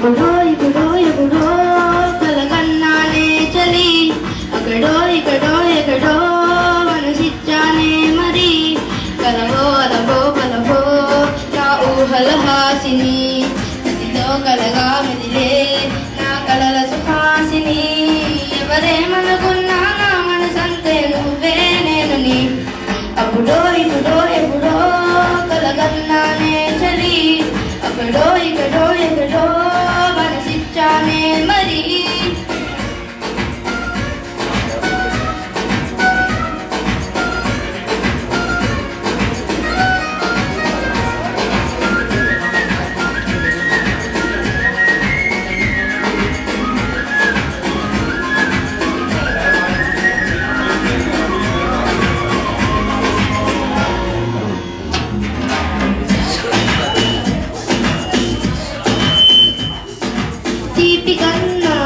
ఎప్పుడో ఎప్పుడో ఎప్పుడో కలగన్నానే చలి అక్కడో ఇక్కడో ఎక్కడో మనసిచ్చానే మరి కలవో అలవో కలవో నా ఊహల హాసిని ప్రతితో కలగా మెదిలే నా కలల సుహాసిని ఎవరేమనుకున్నా నా మనసంతే నువ్వే నేనని అప్పుడో ఇప్పుడో ఎప్పుడో కలగన్నానే చలి అక్కడో ఇక్కడో ఎక్కడో మనసిచ్చానే మరి తీపి కన్నా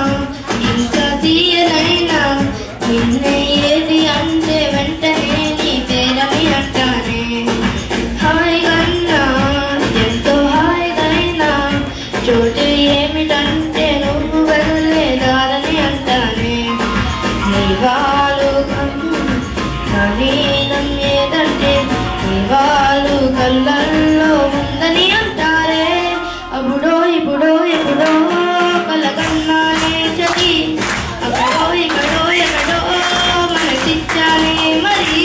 ఇంకా తీయనైనా నిన్నే ఏది అంటే వెంటనే నీ పేరని అంటానే హాయ్ కన్నా ఎంతో హాయిగైనా చోటు ఏమిటంటే నువ్వు వెళ్ళలేదాలని అంటానే నీ వాళ్ళు నవీనం ఏదంటే నీ వాళ్ళు కళ్ళల్లో ఉందని అంటారే అప్పుడో ఇప్పుడో ఎప్పుడో కలగన్నానే చలి అక్కడో ఇక్కడో ఎక్కడో మనసిచ్చానే మరి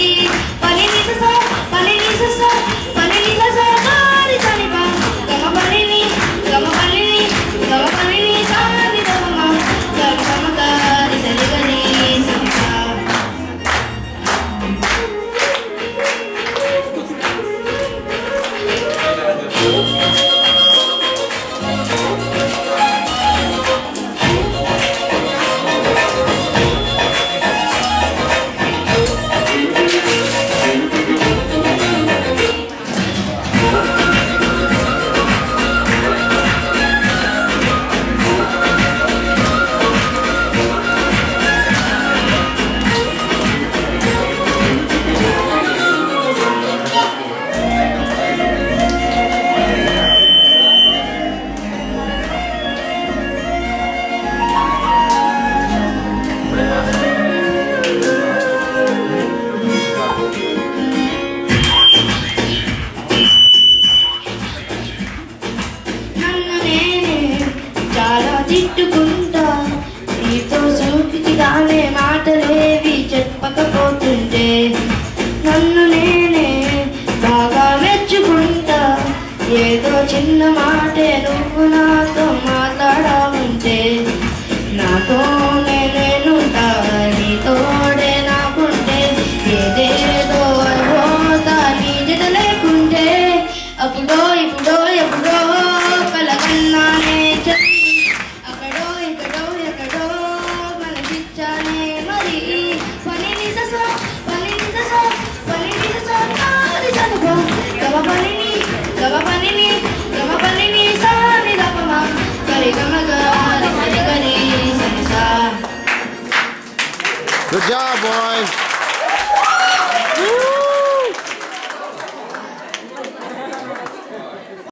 పని నిససా పని నిససా పని నిససా గారి సనిపా గమ పనిని గమ పనిని గమ పనిని సాని గమ గమ గమ గారి సరిగని సనిపా తిట్టుకుంటా నీతో సూటిగానే మాటలేవి చెప్పకపోతుంటే నన్ను నేనే బాగా మెచ్చుకుంటా ఏదో చిన్న మాటే నువ్వు నాతో మాట్లాడావుంటే నాతోనే నేనుంటా నీతోడే నాకుంటే ఏదేదో అయిపోతా నీ జత లేకుంటే అప్పుడో ఇప్పుడో ఎప్పుడో కలగన్నానే అక్కడో ఇక్కడో ఎక్కడో మనసిచ్చానే మరి పని నిససా పని నిససా పని నిససా కారి సనుకో గమ పనిని గమ పనిని గమ పనిని సాని గమమా గరి గమ గారి సరి గరి సనిసా. Good job, boys.